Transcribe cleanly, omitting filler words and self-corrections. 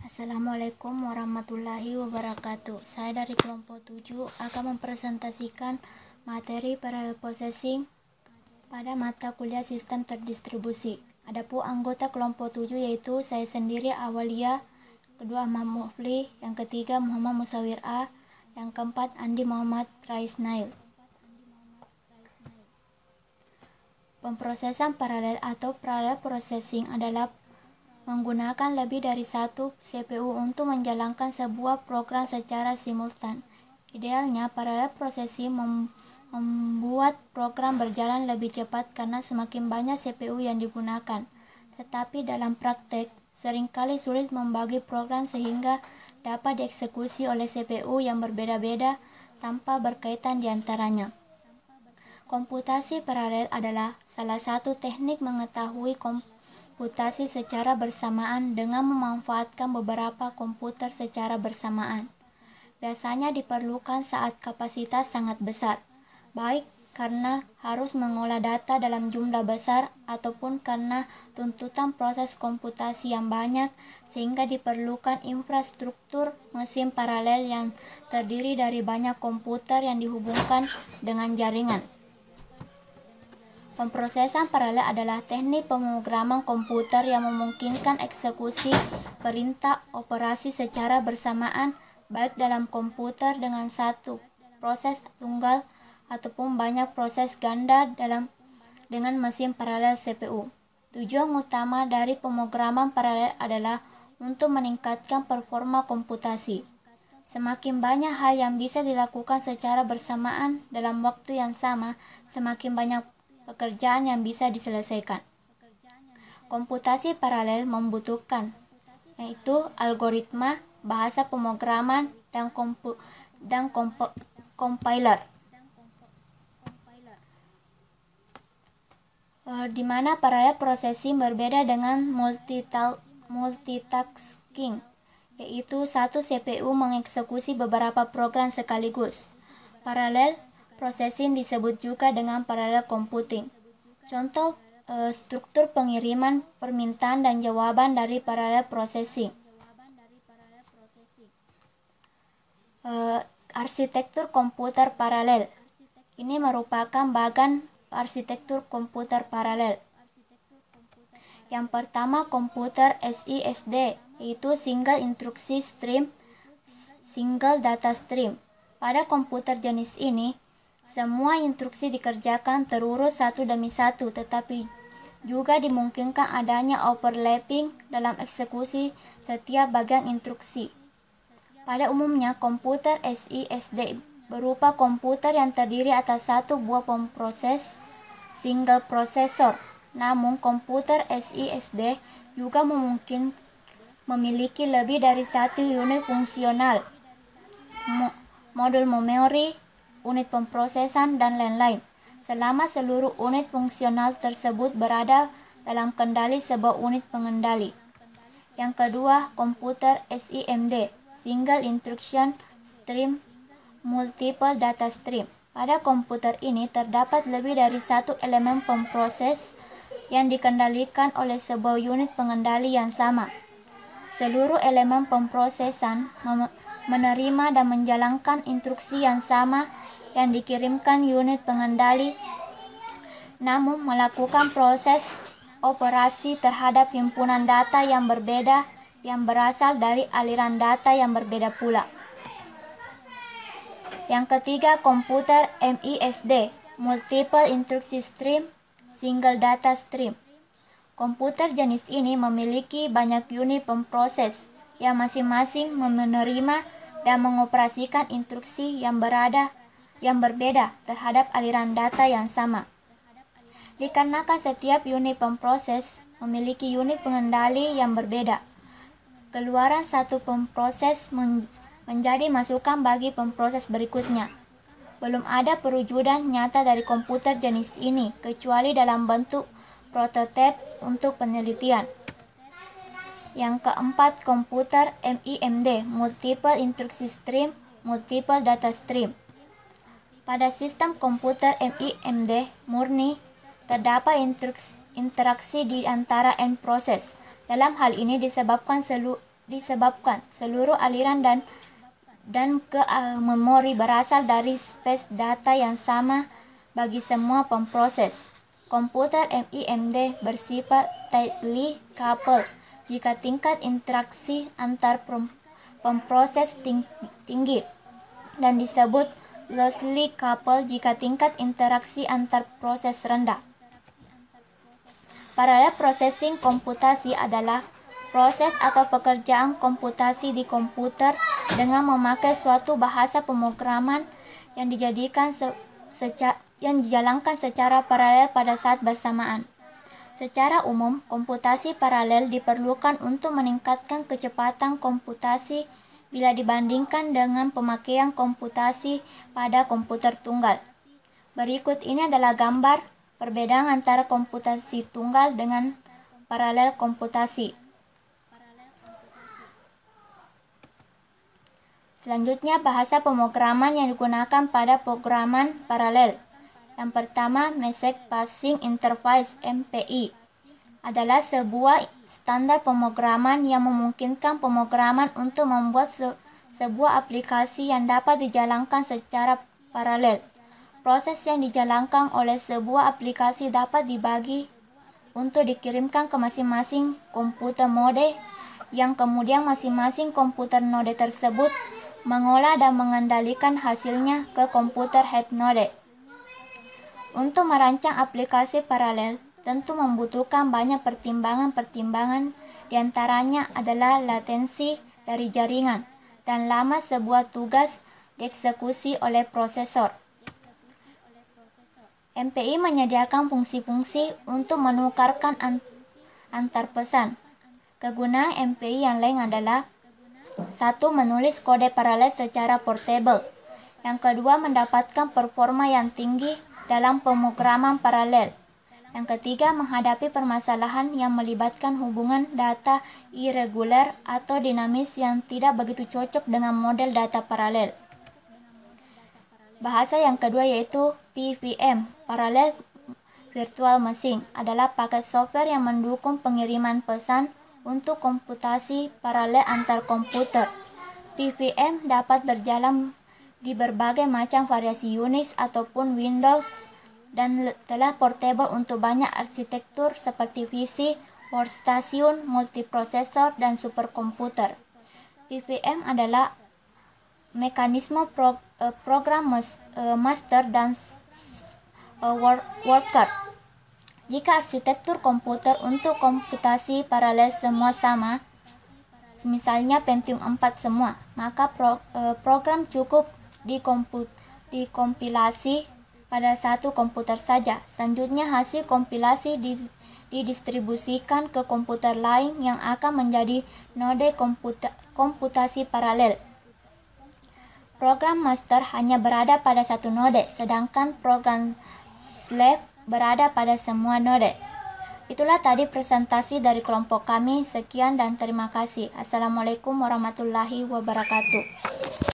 Assalamualaikum warahmatullahi wabarakatuh. Saya dari kelompok 7 akan mempresentasikan materi parallel processing pada mata kuliah sistem terdistribusi. Adapun anggota kelompok 7 yaitu saya sendiri Awalia, kedua Muhammad Mufli, yang ketiga Muhammad Musawir A, yang keempat Andi Muhammad Raisnail. Pemprosesan paralel atau parallel processing adalah menggunakan lebih dari satu CPU untuk menjalankan sebuah program secara simultan. Idealnya, parallel processing membuat program berjalan lebih cepat karena semakin banyak CPU yang digunakan. Tetapi dalam praktek, seringkali sulit membagi program sehingga dapat dieksekusi oleh CPU yang berbeda-beda tanpa berkaitan di antaranya. Komputasi paralel adalah salah satu teknik mengetahui komputasi secara bersamaan dengan memanfaatkan beberapa komputer secara bersamaan. Biasanya diperlukan saat kapasitas sangat besar, baik karena harus mengolah data dalam jumlah besar ataupun karena tuntutan proses komputasi yang banyak sehingga diperlukan infrastruktur mesin paralel yang terdiri dari banyak komputer yang dihubungkan dengan jaringan. Pemprosesan paralel adalah teknik pemrograman komputer yang memungkinkan eksekusi perintah operasi secara bersamaan baik dalam komputer dengan satu proses tunggal ataupun banyak proses ganda dengan mesin paralel CPU. Tujuan utama dari pemrograman paralel adalah untuk meningkatkan performa komputasi. Semakin banyak hal yang bisa dilakukan secara bersamaan dalam waktu yang sama, semakin banyak pekerjaan yang bisa diselesaikan. Komputasi paralel membutuhkan yaitu algoritma, bahasa pemrograman, dan compiler. Di mana parallel processing berbeda dengan multitasking, yaitu satu CPU mengeksekusi beberapa program sekaligus. Parallel processing disebut juga dengan parallel computing. Contoh struktur pengiriman permintaan dan jawaban dari parallel processing. Arsitektur komputer paralel. Ini merupakan bagian arsitektur komputer paralel. Yang pertama, komputer SISD, yaitu Single Instruction Stream, Single Data Stream. Pada komputer jenis ini, semua instruksi dikerjakan terurut satu demi satu, tetapi juga dimungkinkan adanya overlapping dalam eksekusi setiap bagian instruksi. Pada umumnya, komputer SISD berupa komputer yang terdiri atas satu buah pemproses single processor. Namun, komputer SISD juga memiliki lebih dari satu unit fungsional, modul memori, unit pemprosesan, dan lain-lain, selama seluruh unit fungsional tersebut berada dalam kendali sebuah unit pengendali. Yang kedua, komputer SIMD, Single Instruction Stream, Multiple Data Stream. Pada komputer ini terdapat lebih dari satu elemen pemproses yang dikendalikan oleh sebuah unit pengendali yang sama. Seluruh elemen pemprosesan menerima dan menjalankan instruksi yang sama yang dikirimkan unit pengendali, namun melakukan proses operasi terhadap himpunan data yang berbeda yang berasal dari aliran data yang berbeda pula. Yang ketiga, komputer MISD, Multiple Instruction Stream, Single Data Stream. Komputer jenis ini memiliki banyak unit pemproses yang masing-masing menerima dan mengoperasikan instruksi yang berbeda terhadap aliran data yang sama. Dikarenakan setiap unit pemproses memiliki unit pengendali yang berbeda, keluaran satu pemproses menjadi masukan bagi pemproses berikutnya. Belum ada perwujudan nyata dari komputer jenis ini kecuali dalam bentuk prototipe untuk penelitian. Yang keempat, komputer MIMD, Multiple Instruction Stream, Multiple Data Stream. Pada sistem komputer MIMD murni, terdapat interaksi di antara n proses. Dalam hal ini disebabkan disebabkan seluruh aliran dan ke memori berasal dari space data yang sama bagi semua pemproses. Komputer MIMD bersifat tightly coupled jika tingkat interaksi antar pemproses tinggi, dan disebut loosely coupled jika tingkat interaksi antar proses rendah. Parallel processing komputasi adalah proses atau pekerjaan komputasi di komputer dengan memakai suatu bahasa pemrograman yang dijalankan secara paralel pada saat bersamaan. Secara umum, komputasi paralel diperlukan untuk meningkatkan kecepatan komputasi bila dibandingkan dengan pemakaian komputasi pada komputer tunggal. Berikut ini adalah gambar perbedaan antara komputasi tunggal dengan paralel komputasi. Selanjutnya, bahasa pemrograman yang digunakan pada pemrograman paralel. Yang pertama, Message Passing Interface (MPI) adalah sebuah standar pemrograman yang memungkinkan pemrograman untuk membuat sebuah aplikasi yang dapat dijalankan secara paralel. Proses yang dijalankan oleh sebuah aplikasi dapat dibagi untuk dikirimkan ke masing-masing komputer node, yang kemudian masing-masing komputer node tersebut mengolah dan mengendalikan hasilnya ke komputer head node. Untuk merancang aplikasi paralel tentu membutuhkan banyak pertimbangan-pertimbangan, diantaranya adalah latensi dari jaringan dan lama sebuah tugas dieksekusi oleh prosesor. MPI menyediakan fungsi-fungsi untuk menukarkan antar pesan. Kegunaan MPI yang lain adalah: 1. Menulis kode paralel secara portable. Yang kedua, mendapatkan performa yang tinggi dalam pemrograman paralel. Yang ketiga, menghadapi permasalahan yang melibatkan hubungan data irregular atau dinamis yang tidak begitu cocok dengan model data paralel. Bahasa yang kedua yaitu PVM, Parallel Virtual Machine, adalah paket software yang mendukung pengiriman pesan untuk komputasi paralel antar komputer. PVM dapat berjalan di berbagai macam variasi Unix ataupun Windows dan telah portable untuk banyak arsitektur seperti PC, workstation, multiprosesor, dan superkomputer. PVM adalah mekanisme program master dan worker. Jika arsitektur komputer untuk komputasi paralel semua sama, misalnya Pentium 4 semua, maka program cukup dikompilasi pada satu komputer saja. Selanjutnya hasil kompilasi didistribusikan ke komputer lain yang akan menjadi node komputasi paralel. Program master hanya berada pada satu node, sedangkan program slave berada pada semua node. Itulah tadi presentasi dari kelompok kami. Sekian dan terima kasih. Assalamualaikum warahmatullahi wabarakatuh.